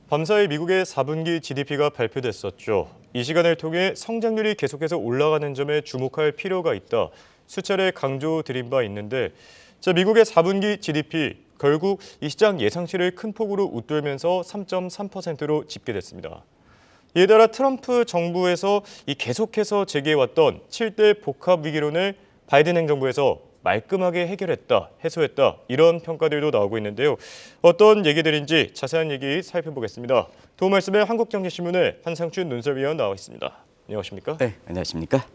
밤사이 미국의 4분기 GDP가 발표됐었죠. 이 시간을 통해 성장률이 계속해서 올라가는 점에 주목할 필요가 있다. 수차례 강조드린 바 있는데 미국의 4분기 GDP 결국 이 시장 예상치를 큰 폭으로 웃돌면서 3.3%로 집계됐습니다. 이에 따라 트럼프 정부에서 계속해서 제기해왔던 7대 복합 위기론을 바이든 행정부에서 말끔하게 해결했다, 해소했다 이런 평가들도 나오고 있는데요. 어떤 얘기들인지 자세한 얘기 살펴보겠습니다. 도움 말씀에 한국경제신문의 한상춘 논설위원 나와 있습니다. 안녕하십니까? 네, 안녕하십니까?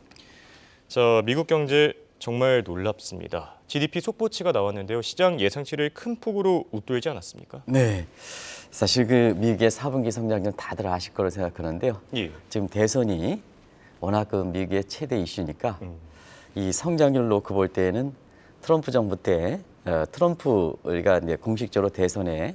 미국 경제 정말 놀랍습니다. GDP 속보치가 나왔는데요. 시장 예상치를 큰 폭으로 웃돌지 않았습니까? 네, 사실 그 미국의 4분기 성장률 다들 아실 거로 생각하는데요. 예. 지금 대선이 워낙 그 미국의 최대 이슈니까 이 성장률 놓고 볼 때는 트럼프 정부 때 트럼프가 이제 공식적으로 대선에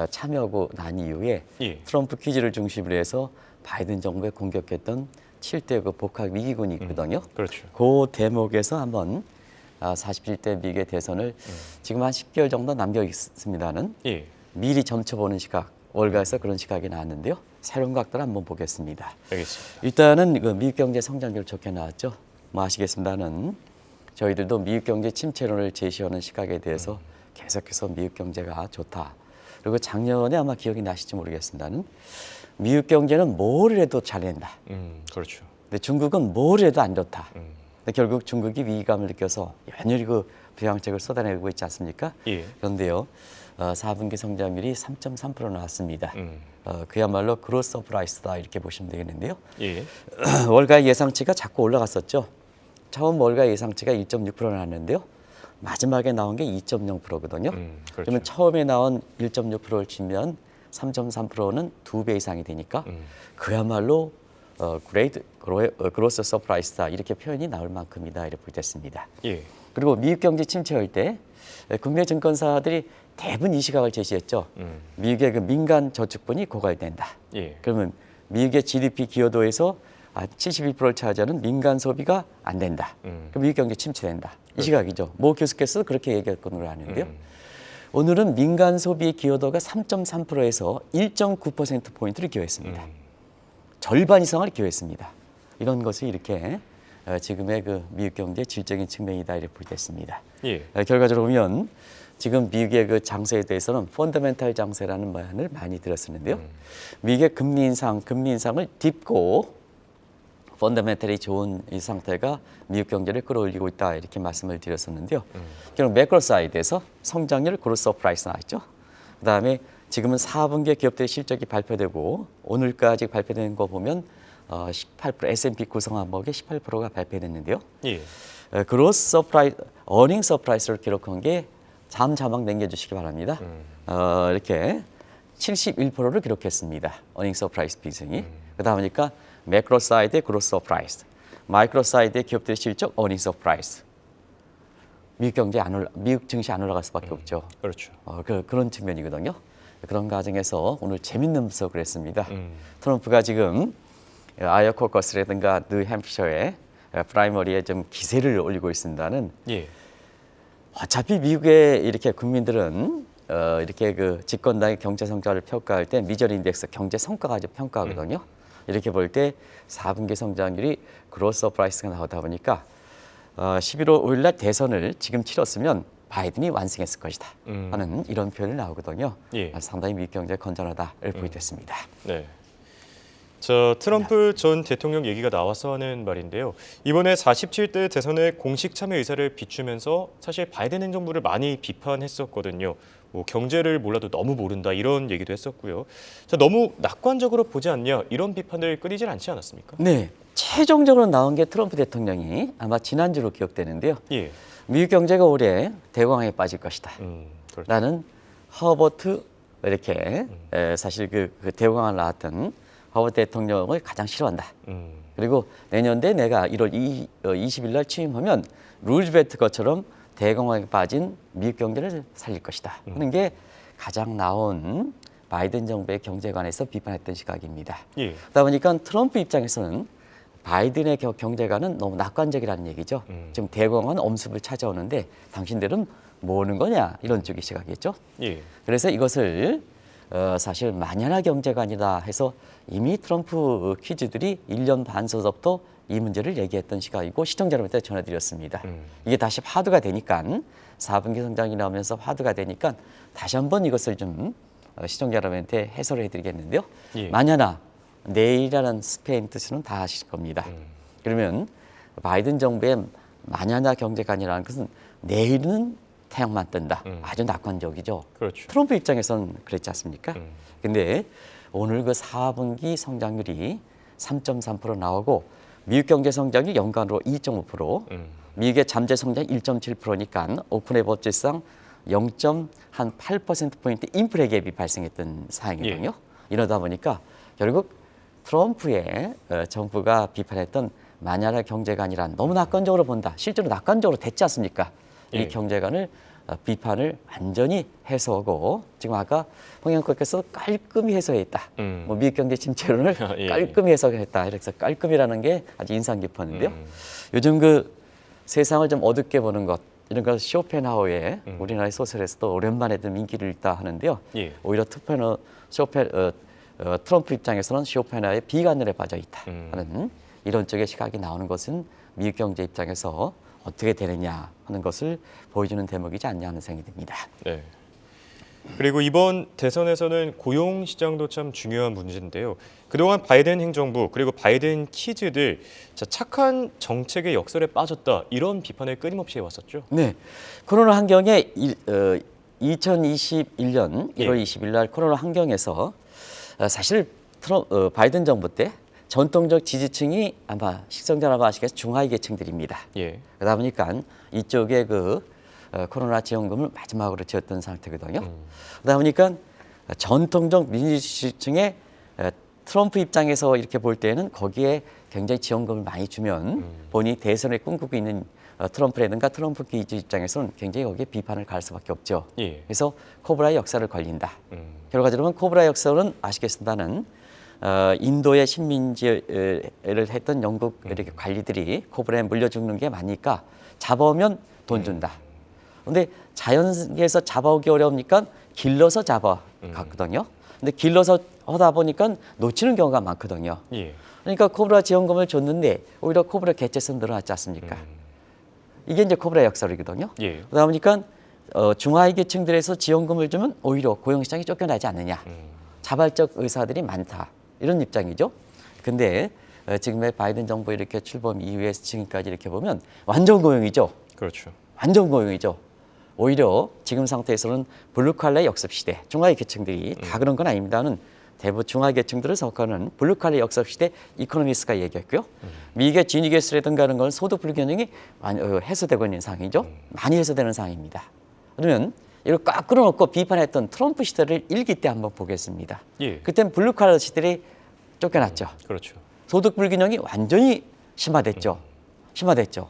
참여하고 난 이후에 예. 트럼프 퀴즈를 중심으로 해서 바이든 정부에 공격했던 7대 그 복합 위기군이 있거든요. 그렇죠. 그 대목에서 한번 47대 미국의 대선을 지금 한 10개월 정도 남겨 있습니다는 예. 미리 점쳐보는 시각, 월가에서 그런 시각이 나왔는데요. 새로운 각도를 한번 보겠습니다. 알겠습니다. 일단은 그 미국 경제 성장률 좋게 나왔죠. 뭐 아시겠습니다는 저희들도 미국 경제 침체론을 제시하는 시각에 대해서 계속해서 미국 경제가 좋다. 그리고 작년에 아마 기억이 나실지 모르겠습니다는 미국 경제는 뭘 해도 잘 된다. 그렇죠. 근데 중국은 뭘 해도 안 좋다. 근데 결국 중국이 위기감을 느껴서 연일이 그 부양책을 쏟아내고 있지 않습니까? 예. 그런데요, 4분기 성장률이 3.3% 나왔습니다. 그야말로 그로스 서프라이스다 이렇게 보시면 되겠는데요. 예. 월가 예상치가 자꾸 올라갔었죠. 처음 월가 예상치가 1.6% 나왔는데요. 마지막에 나온 게 2.0%거든요. 그렇죠. 그러면 처음에 나온 1.6%를 치면 3.3%는 2배 이상이 되니까 그야말로 그로스 서프라이스다 이렇게 표현이 나올 만큼이다 이렇게 보겠습니다. 예. 그리고 미국 경제 침체할 때 국내 증권사들이 대부분 이 시각을 제시했죠. 미국의 그 민간 저축분이 고갈된다. 예. 그러면 미국의 GDP 기여도에서 71%를 차지하는 민간 소비가 안 된다. 그럼 미국 경제 침체된다. 이 시각이죠. 모 교수께서 그렇게 얘기했던 걸 아는데요. 오늘은 민간 소비의 기여도가 3.3%에서 1.9%포인트를 기여했습니다. 절반 이상을 기여했습니다. 이런 것이 이렇게 지금의 그 미국 경제 질적인 측면이다 이렇게 볼 때 있습니다. 예. 결과적으로 보면 지금 미국의 그 장세에 대해서는 펀더멘탈 장세라는 말을 많이 들었었는데요. 미국의 금리 인상을 딛고 펀더멘탈이 좋은 이 상태가 미국 경제를 끌어올리고 있다 이렇게 말씀을 드렸었는데요. 결국 매크로 사이드에서 성장률 그로스 서프라이스 나왔죠. 그다음에 지금은 4분기 기업들의 실적이 발표되고 오늘까지 발표된 거 보면 18% S&P 구성 항목의 18%가 발표됐는데요. 예. 그로스 서프라이스, 어닝 서프라이스를 기록한 게 자막 남겨주시기 바랍니다. 이렇게 71%를 기록했습니다. 어닝 서프라이스 비중이. 그러다 보니까 매크로 사이드의 그로스 서프라이스, 마이크로 사이드의 기업들의 실적 어닝 서프라이스. 미국 경제 미국 증시 안 올라갈 수밖에 없죠. 그렇죠. 그런 측면이거든요. 그런 과정에서 오늘 재밌는 분석을 했습니다. 트럼프가 지금 아이오 코커스라든가 뉴햄프셔의 프라이머리에 좀 기세를 올리고 있습니다는 예. 어차피 미국의 이렇게 국민들은 이렇게 그 집권당의 경제 성과를 평가할 때 미절 인덱스 경제 성과 가지고 평가하거든요. 이렇게 볼 때 4분기 성장률이 그로스 서프라이스가 나오다 보니까 11월 5일 날 대선을 지금 치렀으면 바이든이 완승했을 것이다 하는 이런 표현이 나오거든요. 예. 상당히 미국 경제 건전하다를 보이겠습니다. 네. 트럼프 전 대통령 얘기가 나와서 하는 말인데요. 이번에 47대 대선에 공식 참여 의사를 비추면서 사실 바이든 행정부를 많이 비판했었거든요. 뭐 경제를 몰라도 너무 모른다 이런 얘기도 했었고요. 너무 낙관적으로 보지 않냐 이런 비판을 끊이질 않지 않았습니까? 네, 최종적으로 나온 게 트럼프 대통령이 아마 지난주로 기억되는데요. 예. 미국 경제가 올해 대공황에 빠질 것이다. 그렇죠. 라는 허버트 이렇게 사실 그 대공황을 낳았던 허버트 대통령을 가장 싫어한다. 그리고 내년도에 내가 1월 20일 날 취임하면 루즈벨트 것처럼 대공황에 빠진 미국 경제를 살릴 것이다 하는 게 가장 나온 바이든 정부의 경제관에서 비판했던 시각입니다. 예. 그러다 보니까 트럼프 입장에서는 바이든의 경제관은 너무 낙관적이라는 얘기죠. 지금 대공황은 엄습을 찾아오는데 당신들은 뭐 하는 거냐 이런 쪽의 시각이겠죠. 예. 그래서 이것을 사실 만연한 경제가 아니다 해서 이미 트럼프 퀴즈들이 1년 반 전부터 이 문제를 얘기했던 시각이고 시청자 여러분한테 전해드렸습니다. 이게 다시 화두가 되니까 4분기 성장이 나오면서 화두가 되니까 다시 한번 이것을 좀 시청자 여러분한테 해설을 해드리겠는데요. 예. 만연하, 내일이라는 스페인 뜻은 다 아실 겁니다. 그러면 바이든 정부의 만연하 경제관이라는 것은 내일은 태양만 뜬다. 아주 낙관적이죠. 그렇죠. 트럼프 입장에서는 그랬지 않습니까? 근데 오늘 그 4분기 성장률이 3.3% 나오고 미국 경제 성장이 연간으로 2.5%, 미국의 잠재 성장이 1.7%니까 오픈의 법칙상 0.8%포인트 인플레 갭이 발생했던 상황이거든요. 이러다 보니까 결국 트럼프의 정부가 비판했던 만연한 경제관이란 너무 낙관적으로 본다. 실제로 낙관적으로 됐지 않습니까? 이 예. 경제관을 비판을 완전히 해소하고 지금 아까 홍영국께서 깔끔히 해소했다. 뭐 미국 경제 침체론을 예. 깔끔히 해석했다. 이렇게 해서 깔끔이라는 게 아주 인상 깊었는데요. 요즘 그 세상을 좀 어둡게 보는 것 이런 걸 쇼펜하우의 우리나라의 소설에서도 오랜만에 좀 인기를 잃다 하는데요. 예. 오히려 트럼프 입장에서는 쇼펜하우의 비관론에 빠져 있다 하는 이런 쪽의 시각이 나오는 것은 미국 경제 입장에서 어떻게 되느냐 하는 것을 보여주는 대목이지 않냐 하는 생각이 듭니다. 네. 그리고 이번 대선에서는 고용 시장도 참 중요한 문제인데요. 그동안 바이든 행정부 그리고 바이든 키즈들 착한 정책의 역설에 빠졌다 이런 비판을 끊임없이 해왔었죠. 네, 코로나 환경에 2021년 1월 예. 20일 날 코로나 환경에서 사실 바이든 정부 때 전통적 지지층이 아마 시청자라고 아시겠지만 중하위 계층들입니다. 예. 그러다 보니까 이쪽에 그 코로나 지원금을 마지막으로 지었던 상태거든요. 그러다 보니까 전통적 민주주의층의 트럼프 입장에서 이렇게 볼 때는 거기에 굉장히 지원금을 많이 주면 본인이 대선에 꿈꾸고 있는 트럼프라든가 트럼프 기지 입장에서는 굉장히 거기에 비판을 가할 수밖에 없죠. 예. 그래서 코브라의 역사를 걸린다. 결과적으로 코브라의 역사는 아시겠습니다는 인도의 식민지를 했던 영국 이렇게 관리들이 코브라에 물려 죽는 게 많으니까 잡아오면 돈 준다. 근데 자연에서 잡아오기 어려우니까 길러서 잡아갔거든요. 근데 길러서 하다 보니까 놓치는 경우가 많거든요. 예. 그러니까 코브라 지원금을 줬는데 오히려 코브라 개체수 늘어났지 않습니까? 이게 이제 코브라 역설이거든요. 예. 그러다 보니까 중하위 계층들에서 지원금을 주면 오히려 고용시장이 쫓겨나지 않느냐. 자발적 의사들이 많다. 이런 입장이죠. 근데 지금의 바이든 정부 이렇게 출범 이후에 지금까지 이렇게 보면 완전 고용이죠. 그렇죠. 완전 고용이죠. 오히려 지금 상태에서는 블루칼라의 역습시대, 중하위 계층들이 다 그런 건 아닙니다는 대부분 중하위 계층들을 석하는 블루칼라의 역습시대 이코노미스트가 얘기했고요. 미국의 지니 게스라든가 하는 건 소득 불균형이 해소되고 있는 상황이죠. 많이 해소되는 상황입니다. 그러면 이걸 꽉 끌어놓고 비판했던 트럼프 시대를 일기 때 한번 보겠습니다. 예. 그때는 블루칼라 시대들이 쫓겨났죠. 그렇죠. 소득 불균형이 완전히 심화됐죠. 심화됐죠.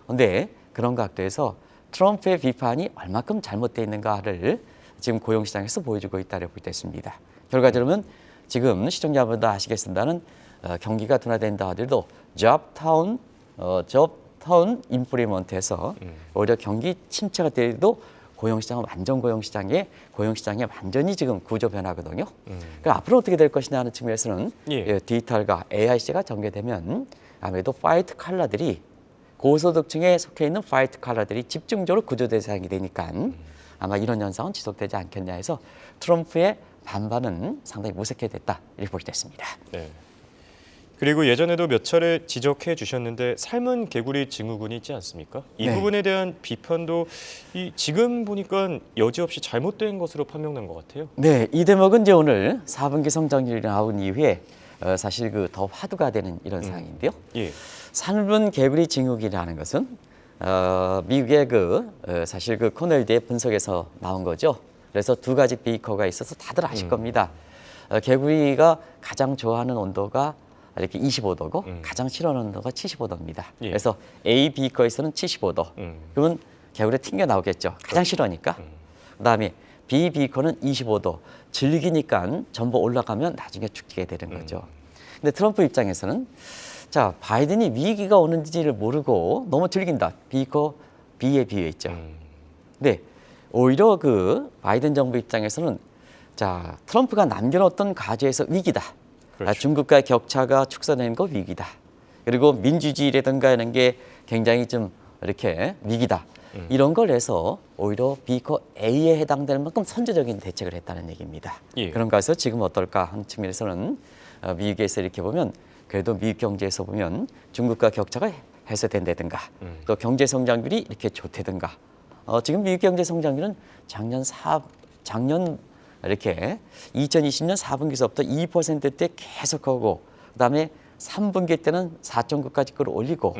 그런데 그런 각도에서 트럼프의 비판이 얼마큼 잘못되어 있는가를 지금 고용시장에서 보여주고 있다고 볼 때 있습니다. 결과적으로 지금 시청자분들 아시겠습니다는 경기가 둔화된다 하더라도 잡타운 임플리먼트에서 오히려 경기 침체가 되어도 고용시장은 완전 고용시장에 완전히 지금 구조 변화거든요. 그러니까 앞으로 어떻게 될 것이냐 하는 측면에서는 예. 디지털과 AI 시대가 전개되면 아무래도 화이트 칼라들이 고소득층에 속해 있는 화이트 칼라들이 집중적으로 구조 대상이 되니까 아마 이런 현상은 지속되지 않겠냐 해서 트럼프의 반발은 상당히 무색해됐다 이렇게 볼 때 있습니다. 네. 그리고 예전에도 몇 차례 지적해 주셨는데 삶은 개구리 증후군이 있지 않습니까? 이 네. 부분에 대한 비판도 지금 보니까 여지없이 잘못된 것으로 판명난 것 같아요. 네, 이 대목은 이제 오늘 4분기 성장률이 나온 이후에 사실 그 더 화두가 되는 이런 상황인데요. 예. 삶은 개구리 증후군이라는 것은 미국의 사실 그 코넬대의 분석에서 나온 거죠. 그래서 두 가지 비커가 있어서 다들 아실 겁니다. 개구리가 가장 좋아하는 온도가 이렇게 25도고 가장 싫어하는 온도가 75도입니다. 예. 그래서 A 비커에서는 75도. 그러면 개구리 튕겨 나오겠죠. 가장 싫어하니까. 그다음에 B 비커는 25도. 즐기니까 전부 올라가면 나중에 죽게 되는 거죠. 근데 트럼프 입장에서는 자 바이든이 위기가 오는지를 모르고 너무 즐긴다. 비커 B에 비해 있죠. 근데 오히려 그 바이든 정부 입장에서는 자, 트럼프가 남겨놓던 과제에서 위기다. 그렇죠. 중국과의 격차가 축소되는 거 위기다. 그리고 민주주의라든가 이런 게 굉장히 좀 이렇게 위기다. 이런 걸 해서 오히려 비커 A에 해당되는 만큼 선제적인 대책을 했다는 얘기입니다. 예. 그런가 해서 지금 어떨까 하는 측면에서는 미국에서 이렇게 보면 그래도 미국 경제에서 보면 중국과 격차가 해소된다든가 또 경제 성장률이 이렇게 좋다든가 지금 미국 경제 성장률은 작년 이렇게 2020년 4분기서부터 2%대 계속하고 그다음에 3분기 때는 4.9까지 끌어올리고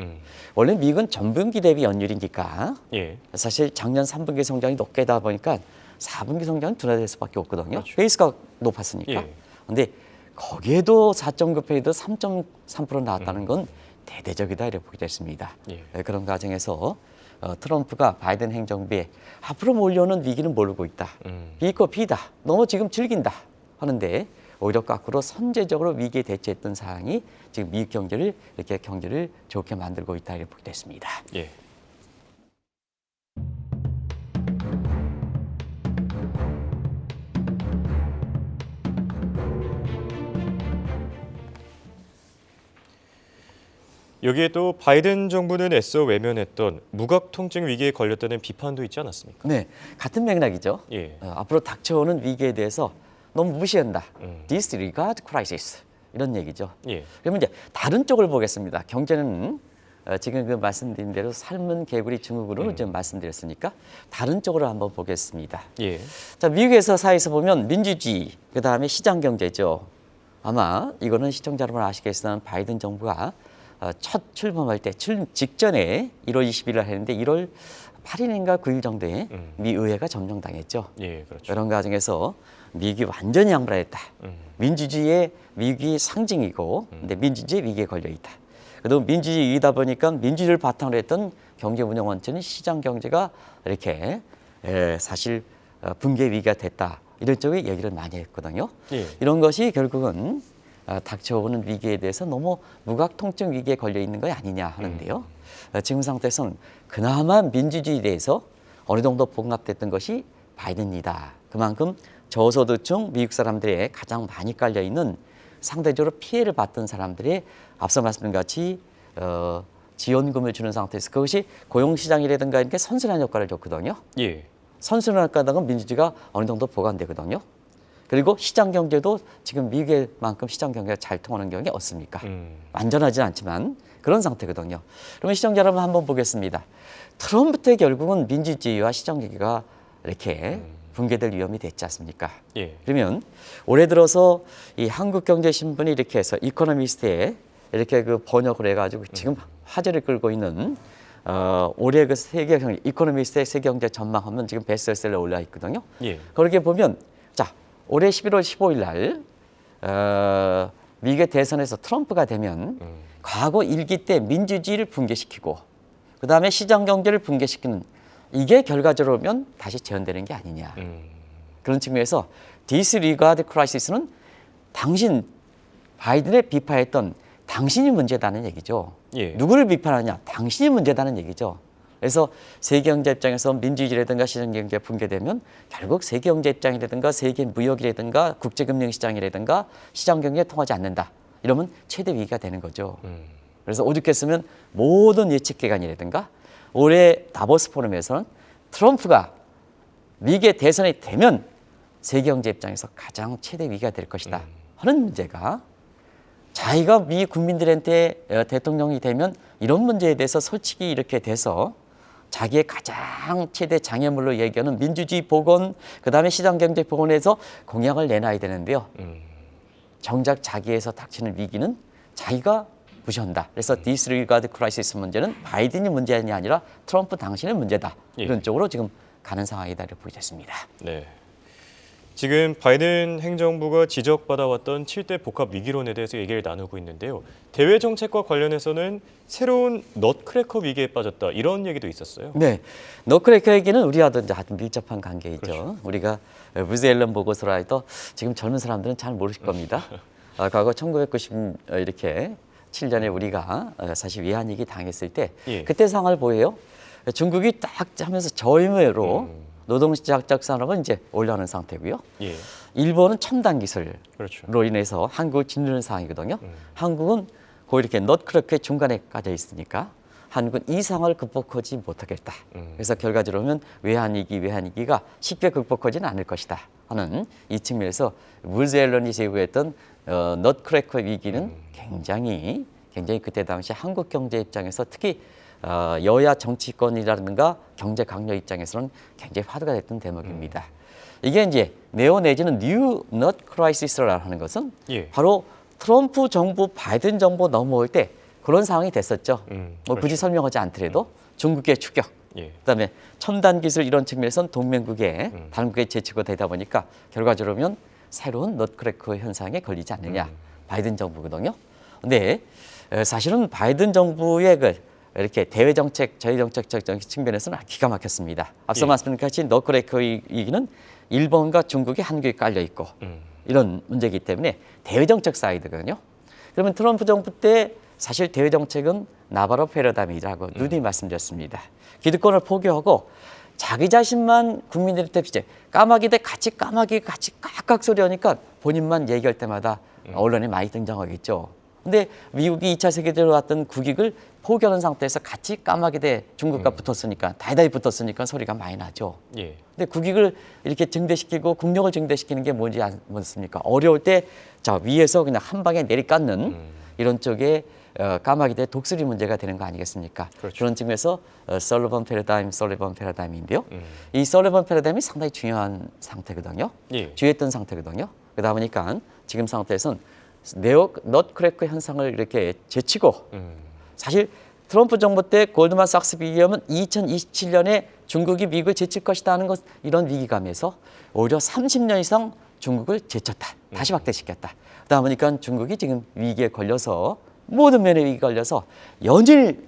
원래 미국은 전분기 대비 연율이니까 예. 사실 작년 3분기 성장이 높게다 보니까 4분기 성장은 둔화될 수밖에 없거든요. 그렇죠. 베이스가 높았으니까. 예. 근데 거기에도 4.9%에도 3.3% 나왔다는 건 대대적이다 이렇게 보게 됐습니다. 예. 그런 과정에서 트럼프가 바이든 행정부에 앞으로 몰려오는 위기는 모르고 있다. B거 B다. 너무 지금 즐긴다 하는데 오히려 거꾸로 선제적으로 위기에 대처했던 사항이 지금 미국 경제를 이렇게 경제를 좋게 만들고 있다 이렇게 보게 됐습니다. 예. 여기에 또 바이든 정부는 애써 외면했던 무각 통증 위기에 걸렸다는 비판도 있지 않았습니까? 네, 같은 맥락이죠. 예. 앞으로 닥쳐오는 위기에 대해서 너무 무시한다. Disregard crisis 이런 얘기죠. 예. 그러면 이제 다른 쪽을 보겠습니다. 경제는 지금 그 말씀드린 대로 삶은 개구리 증후군으로 좀 말씀드렸으니까 다른 쪽으로 한번 보겠습니다. 예. 자, 미국에서 사회에서 보면 민주주의, 그 다음에 시장 경제죠. 아마 이거는 시청자 여러분 아시겠지만 바이든 정부가 첫 출범할 때 직전에 1월 20일 날 했는데 1월 8일인가 9일 정도에 미 의회가 점령당했죠. 예, 그렇죠. 이런 과정에서 미국이 완전히 양분했다. 민주주의의 미국이 상징이고, 근데 민주주의 위기에 걸려 있다. 그리고 민주주의이다 보니까 민주주의를 바탕으로 했던 경제 운영 원천이 시장 경제가 이렇게 사실 붕괴 위기가 됐다. 이런 쪽에 얘기를 많이 했거든요. 예. 이런 것이 결국은 닥쳐오는 위기에 대해서 너무 무각 통증 위기에 걸려 있는 거 아니냐 하는데요. 지금 상태에서는 그나마 민주주의에 대해서 어느 정도 봉합됐던 것이 바이든이다. 그만큼 저소득층 미국 사람들의 가장 많이 깔려 있는 상대적으로 피해를 봤던 사람들의 앞서 말씀드린 같이 지원금을 주는 상태에서 그것이 고용시장이라든가 이렇게 선순환 효과를 줬거든요. 예. 선순환 효과는 민주주의가 어느 정도 보완되거든요. 그리고 시장 경제도 지금 미국의 만큼 시장 경제가 잘 통하는 경우가 없습니까? 완전하진 않지만 그런 상태거든요. 그러면 시청자 여러분 한번 보겠습니다. 트럼프 때 결국은 민주주의와 시장 경제가 이렇게 붕괴될 위험이 됐지 않습니까? 예. 그러면 올해 들어서 이 한국경제신문이 이렇게 해서 이코노미스트에 이렇게 그 번역을 해가지고 지금 화제를 끌고 있는 올해 그 세계 경제 이코노미스트의 세계 경제 전망하면 지금 베스트셀러에 올라 있거든요. 예. 그렇게 보면 자 올해 11월 15일 날 미국의 대선에서 트럼프가 되면 과거 1기 때 민주주의를 붕괴시키고 그 다음에 시장 경제를 붕괴시키는 이게 결과적으로 보면 다시 재현되는 게 아니냐. 그런 측면에서 disregard crisis는 당신 바이든의 비판했던 당신이 문제다는 얘기죠. 예. 누구를 비판하냐? 당신이 문제다는 얘기죠. 그래서 세계 경제 입장에서 민주주의라든가 시장 경제가 붕괴되면 결국 세계 경제 입장이라든가 세계 무역이라든가 국제금융 시장이라든가 시장 경제가 통하지 않는다. 이러면 최대 위기가 되는 거죠. 그래서 오죽했으면 모든 예측 기관이라든가 올해 다보스 포럼에서는 트럼프가 미국의 대선이 되면 세계 경제 입장에서 가장 최대 위기가 될 것이다 하는 문제가 자기가 미 국민들한테 대통령이 되면 이런 문제에 대해서 솔직히 이렇게 돼서 자기의 가장 최대 장애물로 얘기하는 민주주의 복원, 그다음에 시장 경제 복원에서 공약을 내놔야 되는데요. 정작 자기에서 닥치는 위기는 자기가 무시한다. 그래서 disregard crisis 문제는 바이든이 문제가 아니라 트럼프 당신의 문제다. 이런 쪽으로 지금 가는 상황이다 이렇게 보겠습니다. 네. 지금 바이든 행정부가 지적받아왔던 7대 복합 위기론에 대해서 얘기를 나누고 있는데요. 대외 정책과 관련해서는 새로운 넛크래커 위기에 빠졌다 이런 얘기도 있었어요. 네, 넛크래커 얘기는 우리와도 이제 아주 밀접한 관계이죠. 그렇죠. 우리가 부즈 앨런 보고서로 해도 지금 젊은 사람들은 잘 모르실 겁니다. 과거 1990 이렇게 7년에 우리가 사실 외환위기 당했을 때 예. 그때 상황을 보여요. 중국이 딱 하면서 저임으로 노동시장 산업은 이제 올라가는 상태고요. 예. 일본은 첨단 기술로 그렇죠. 인해서 한국을 짓누르는 상황이거든요. 한국은 거의 이렇게 넛크래커의 중간에 까져 있으니까 한국은 이 상황을 극복하지 못하겠다. 그래서 결과적으로는 외환위기가 쉽게 극복하지는 않을 것이다 하는 이 측면에서 우즈 앨런이 제기했던 넛크래커 위기는 굉장히 그때 당시 한국 경제 입장에서 특히 여야 정치권이라든가 경제 강요 입장에서는 굉장히 화두가 됐던 대목입니다. 이게 이제 네오 내지는 뉴 넛 크라이시스라고 하는 것은 예. 바로 트럼프 정부, 바이든 정부 넘어올 때 그런 상황이 됐었죠. 뭐 굳이 그렇죠. 설명하지 않더라도 중국의 추격, 예. 그다음에 첨단 기술 이런 측면에서는 동맹국에 다른 국에 제치고 되다 보니까 결과적으로는 새로운 넛크래커 현상에 걸리지 않느냐. 바이든 정부거든요. 근데 사실은 바이든 정부의 이렇게 대외 정책, 저희 정책 측면에서는 기가 막혔습니다. 앞서 예. 말씀드린 같이 넛크래커 위기는 일본과 중국이 한국에 깔려 있고 이런 문제이기 때문에 대외 정책 사이드거든요. 그러면 트럼프 정부 때 사실 대외 정책은 나바로 패러다임이라고 누누이 말씀드렸습니다. 기득권을 포기하고 자기 자신만 국민들한테 이제 까마귀 대 같이 깍깍 소리 하니까 본인만 얘기할 때마다 언론에 많이 등장하겠죠. 근데 미국이 2차 세계대전으로 왔던 국익을 포기하는 상태에서 같이 까마귀 대 중국과 붙었으니까 다이다이 붙었으니까 소리가 많이 나죠. 예. 근데 국익을 이렇게 증대시키고 국력을 증대시키는 게 뭔지 않습니까? 어려울 때 자 위에서 그냥 한 방에 내리깎는 이런 쪽에 까마귀 대 독수리 문제가 되는 거 아니겠습니까? 그렇죠. 그런 측면에서 설리번 패러다임인데요. 이 설리번 패러다임이 상당히 중요한 상태거든요. 예. 주의했던 상태거든요. 그러다 보니까 지금 상태에서는 넛크래커 현상을 이렇게 제치고 사실 트럼프 정부 때 골드만삭스 비교하면 2027년에 중국이 미국을 제칠 것이다 하는 것 이런 위기감에서 오히려 30년 이상 중국을 제쳤다. 다시 확대시켰다. 그러다 보니까 중국이 지금 위기에 걸려서 모든 면에 위기에 걸려서 연일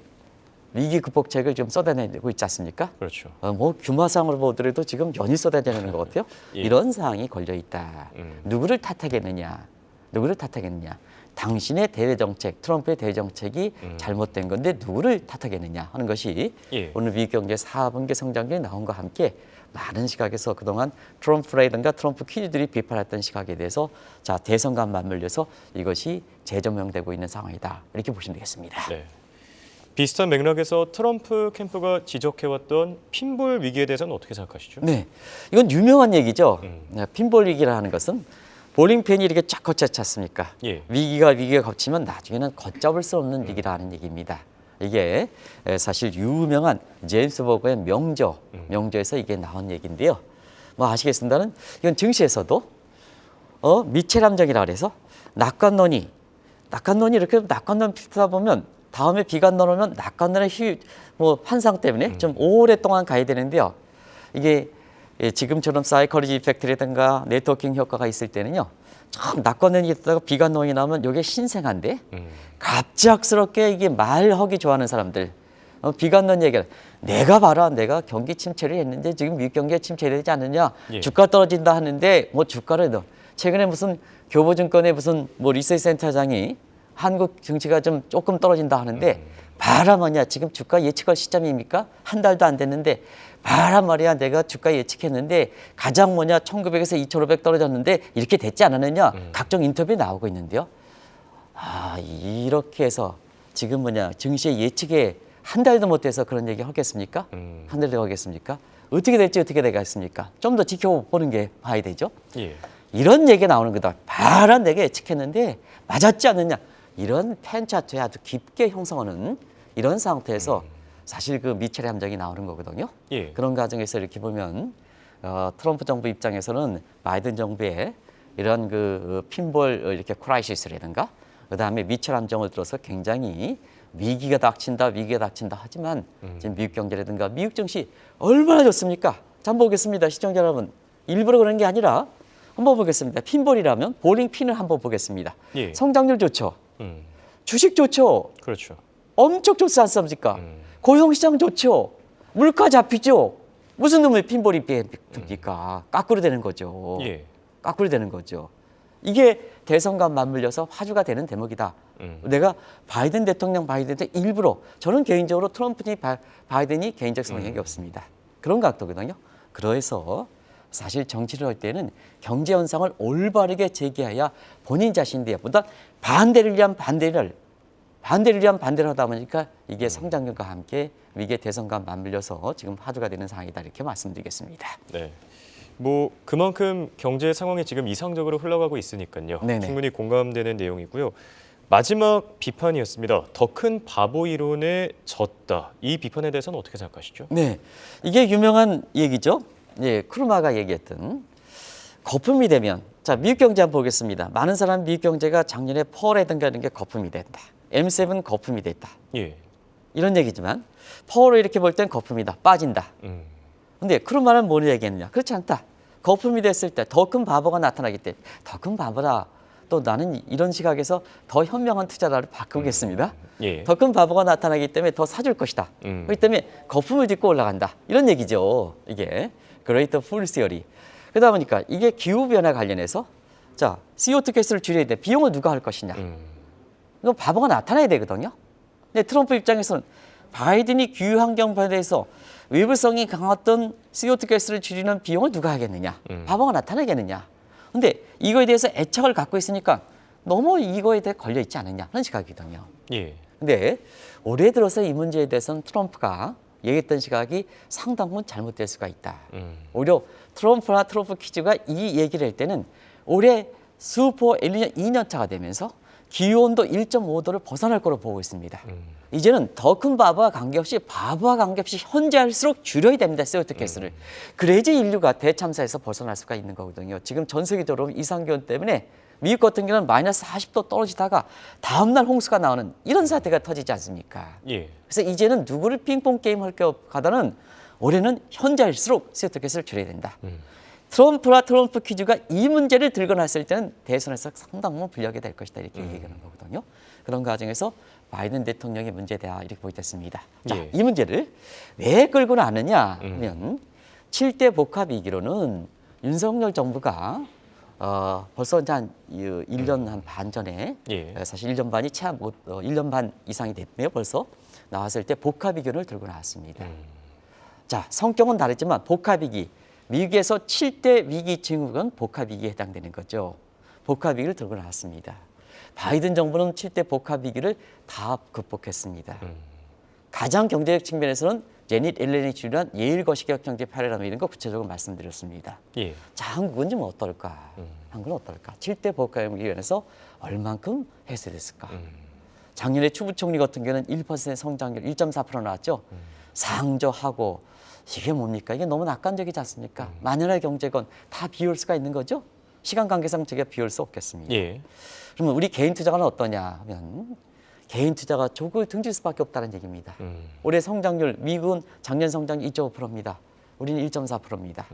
위기 극복책을 좀 쏟아내고 있지 않습니까? 그렇죠. 뭐 규모상으로 보더라도 지금 연일 쏟아내는 것 같아요. 예. 이런 상황이 걸려 있다. 누구를 탓하겠느냐? 당신의 대외 정책, 트럼프의 대외 정책이 잘못된 건데 누구를 탓하겠느냐 하는 것이 예. 오늘 미국 경제 4분기 성장률이 나온 것과 함께 많은 시각에서 그동안 트럼프라든가 트럼프 퀴즈들이 비판했던 시각에 대해서 자 대선과 맞물려서 이것이 재조명되고 있는 상황이다. 이렇게 보시면 되겠습니다. 네. 비슷한 맥락에서 트럼프 캠프가 지적해왔던 핀볼 위기에 대해서는 어떻게 생각하시죠? 네, 이건 유명한 얘기죠. 핀볼 위기라는 것은 볼링핀이 이렇게 쫙 걷지 않습니까? 예. 위기가 걷히면 나중에는 걷잡을 수 없는 위기라는 얘기입니다. 이게 사실 유명한 제임스 버거의 명저에서 이게 나온 얘기인데요. 뭐 아시겠습니다는 이건 증시에서도 미첼 함정이라 그래서 낙관론이 이렇게 낙관론 피다 보면 다음에 비가 넘어오면 낙관론의 환상 때문에 좀 오랫동안 가야 되는데요. 이게 지금처럼 사이콜로지 이펙트라든가 네트워킹 효과가 있을 때는요. 참 낙관론이 있다가 비가 넘이 나면 이게 신생한데 갑작스럽게 이게 말하기 좋아하는 사람들 비가 넘는 얘기를 내가 경기 침체를 했는데 지금 미국 경기가 침체되지 않느냐 예. 주가 떨어진다 하는데 뭐 주가를 최근에 무슨 교보증권의 무슨 뭐 리서치 센터장이 한국 증시가 좀 조금 떨어진다 하는데 봐라 뭐냐 지금 주가 예측할 시점입니까? 한 달도 안 됐는데 봐라 말이야 내가 주가 예측했는데 가장 1900에서 2500 떨어졌는데 이렇게 됐지 않았느냐 각종 인터뷰에 나오고 있는데요. 이렇게 해서 지금 증시의 예측에 한 달도 못 돼서 그런 얘기 하겠습니까? 한 달도 하겠습니까? 어떻게 될지 어떻게 되겠습니까? 좀 더 지켜보는 게 봐야 되죠. 예. 이런 얘기가 나오는 거다. 봐라 내가 예측했는데 맞았지 않느냐. 이런 펜차트에 아주 깊게 형성하는 이런 상태에서 사실 그 미첼의 함정이 나오는 거거든요. 예. 그런 과정에서 이렇게 보면 트럼프 정부 입장에서는 바이든 정부의 이런 그 핀볼 이렇게 크라이시스라든가 그다음에 미첼 함정을 들어서 굉장히 위기가 닥친다 하지만 지금 미국 경제라든가 미국 증시 얼마나 좋습니까? 자, 한번 보겠습니다. 시청자 여러분. 일부러 그런 게 아니라 한번 보겠습니다. 핀볼이라면 볼링 핀을 한번 보겠습니다. 예. 성장률 좋죠. 주식 좋죠. 그렇죠. 엄청 좋지 않습니까? 고용시장 좋죠. 물가 잡히죠. 무슨 놈의 핀볼이 됩니까? 까꾸로 되는 거죠. 예. 까꾸로 되는 거죠. 이게 대선과 맞물려서 화두가 되는 대목이다. 내가 바이든 대통령 일부러 저는 개인적으로 트럼프니 바이든이 개인적 성향이 없습니다. 그런 각도거든요. 그래서 사실 정치를 할 때는 경제 현상을 올바르게 제기해야 본인 자신들보다 반대를 위한 반대를 하다 보니까 이게 성장률과 함께 위기의 대선과 맞물려서 지금 화두가 되는 상황이다 이렇게 말씀드리겠습니다. 네. 뭐 그만큼 경제 상황이 지금 이상적으로 흘러가고 있으니까요. 네네. 충분히 공감되는 내용이고요. 마지막 비판이었습니다. 더 큰 바보 이론에 졌다. 이 비판에 대해서는 어떻게 생각하시죠? 네, 이게 유명한 얘기죠. 예, 크루마가 얘기했던 거품이 되면 자 미국 경제 한번 보겠습니다. 많은 사람 미국 경제가 작년에 펄이라든가 이런 게 거품이 된다. M7 거품이 됐다. 예. 이런 얘기지만 펄을 이렇게 볼 땐 거품이다. 빠진다. 근데 크루마는 뭘 얘기했느냐? 그렇지 않다. 거품이 됐을 때 더 큰 바보가 나타나기 때문에 더 큰 바보다. 또 나는 이런 시각에서 더 현명한 투자자를 바꾸겠습니다. 예. 더 큰 바보가 나타나기 때문에 더 사줄 것이다. 그렇기 때문에 거품을 딛고 올라간다. 이런 얘기죠. 이게 그레이터 풀 시어리. 그러다 보니까 이게 기후변화 관련해서 자 CO2 가스를 줄여야 돼. 비용을 누가 할 것이냐. 이건 바보가 나타나야 되거든요. 근데 트럼프 입장에서는 바이든이 기후환경 변화에서 외부성이 강했던 CO2 가스를 줄이는 비용을 누가 하겠느냐. 바보가 나타나겠느냐. 근데 이거에 대해서 애착을 갖고 있으니까 너무 이거에 대해 걸려 있지 않느냐 하는 시각이거든요. 예. 근데 올해 들어서 이 문제에 대해서는 트럼프가 얘기했던 시각이 상당 부분 잘못될 수가 있다. 오히려 트럼프나 트럼프 퀴즈가 이 얘기를 할 때는 올해 슈퍼 엘니뇨 2년 차가 되면서 기온도 1.5도를 벗어날 거로 보고 있습니다. 이제는 더 큰 바보와 관계없이 현재 할수록 줄여야 됩니다. CO2 가스를. 그래야지 인류가 대참사에서 벗어날 수가 있는 거거든요. 지금 전 세계적으로 이상기온 때문에 미국 같은 경우는 마이너스 40도 떨어지다가 다음날 홍수가 나오는 이런 사태가 터지지 않습니까? 예. 그래서 이제는 누구를 핑퐁 게임 할 게 가다는 올해는 현재 할수록 CO2 가스를 줄여야 된다. 트럼프와 트럼프 퀴즈가 이 문제를 들고 났을 때는 대선에서 상당 부분 불리하게 될 것이다 이렇게 얘기하는 거거든요. 그런 과정에서 바이든 대통령의 문제다 이렇게 보겠습니다. 자, 예. 이 문제를 왜 끌고 나느냐 하면 7대 복합 위기로는 윤석열 정부가 벌써 한 1년 한 반 전에 예. 사실 1년 반이 채 1년 반 이상이 됐네요. 벌써 나왔을 때 복합 위기를 들고 나왔습니다. 자, 성격은 다르지만 복합 위기 미국에서 7대 위기 증후군 복합 위기에 해당되는 거죠. 복합 위기를 들고 나왔습니다. 바이든 정부는 7대 복합 위기를 다 극복했습니다. 가장 경제적 측면에서는 제닛 옐렌이 주도한 예일 거시기업 경제 파괴라는 이런 거 구체적으로 말씀드렸습니다. 예. 자, 한국은 좀 어떨까? 한국은 어떨까? 7대 복합 위기에서 얼만큼 해소됐을까? 작년에 추부총리 같은 경우는 1% 성장률 1.4% 나왔죠. 상저하고 이게 뭡니까? 이게 너무 낙관적이지 않습니까? 만연의 경제건 다 비울 수가 있는 거죠. 시간 관계상 제가 비울 수 없겠습니다. 예. 그러면 우리 개인 투자가는 어떠냐 하면 개인 투자가 조국을 등질 수밖에 없다는 얘기입니다. 올해 성장률 미국은 작년 성장률 2.5%입니다. 우리는 1.4%입니다.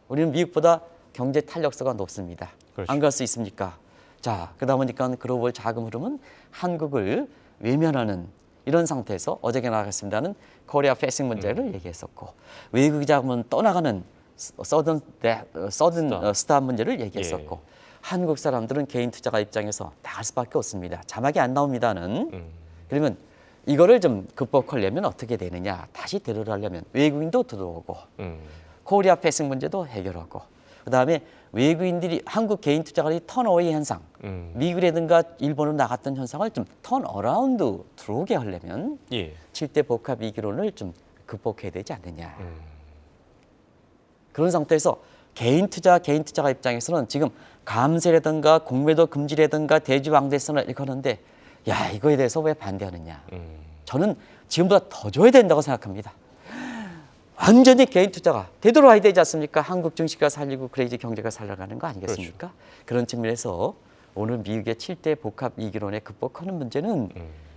우리는 미국보다 경제 탄력성가 높습니다. 그렇죠. 안 갈 수 있습니까? 자, 그러다 보니까 글로벌 자금 흐름은 한국을 외면하는 이런 상태에서 어저께 나갔습니다는 코리아 패싱 문제를 얘기했었고 외국 자금은 떠나가는 서든 스타 문제를 얘기했었고 한국 사람들은 개인 투자가 입장에서 나갈 수밖에 없습니다. 자막이 안 나옵니다는. 그러면 이거를 좀 극복하려면 어떻게 되느냐. 다시 데려가려면 외국인도 들어오고 코리아 패싱 문제도 해결하고 그다음에 외국인들이 한국 개인 투자가들이 턴어웨이 현상 미국이라든가 일본으로 나갔던 현상을 좀 턴어라운드 들어오게 하려면 예. 7대 복합 위기론을 좀 극복해야 되지 않느냐. 그런 상태에서 개인 투자가 입장에서는 지금 감세라든가 공매도 금지라든가 대주왕대선을 이렇게 하는데 야 이거에 대해서 왜 반대하느냐. 저는 지금보다 더 줘야 된다고 생각합니다. 완전히 개인 투자가 되돌아야 되지 않습니까? 한국 증시가 살리고 그래야지 경제가 살아가는 거 아니겠습니까? 그렇죠. 그런 측면에서 오늘 미국의 7대 복합 위기론에 극복하는 문제는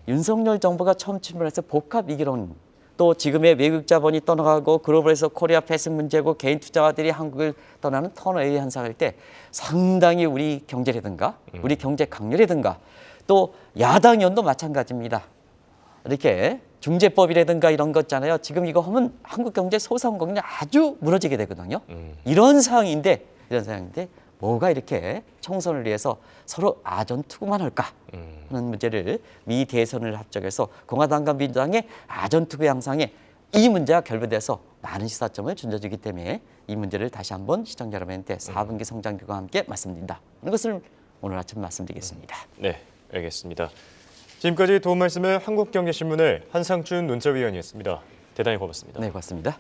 윤석열 정부가 처음 출범해서 복합 위기론 또 지금의 외국 자본이 떠나가고 글로벌에서 코리아 패싱 문제고 개인 투자가들이 한국을 떠나는 턴어웨이 현상일 때 상당히 우리 경제라든가 우리 경제 강렬이라든가 또 야당 의원도 마찬가지입니다. 이렇게 중재법이라든가 이런 것 있잖아요. 지금 이거 하면 한국 경제 소상공인이 아주 무너지게 되거든요. 이런 상황인데 뭐가 이렇게 총선을 위해서 서로 아전투구만 할까 하는 문제를 미 대선을 합작해서 공화당과 민주당의 아전투구 양상에 이 문제와 결부돼서 많은 시사점을 준져주기 때문에 이 문제를 다시 한번 시청자 여러분한테 4분기 성장률과 함께 말씀드린다. 하는 것을 오늘 아침 말씀드리겠습니다. 네, 알겠습니다. 지금까지 도움 말씀을 한국경제신문의 한상준 논자위원이었습니다. 대단히 고맙습니다. 네, 고맙습니다.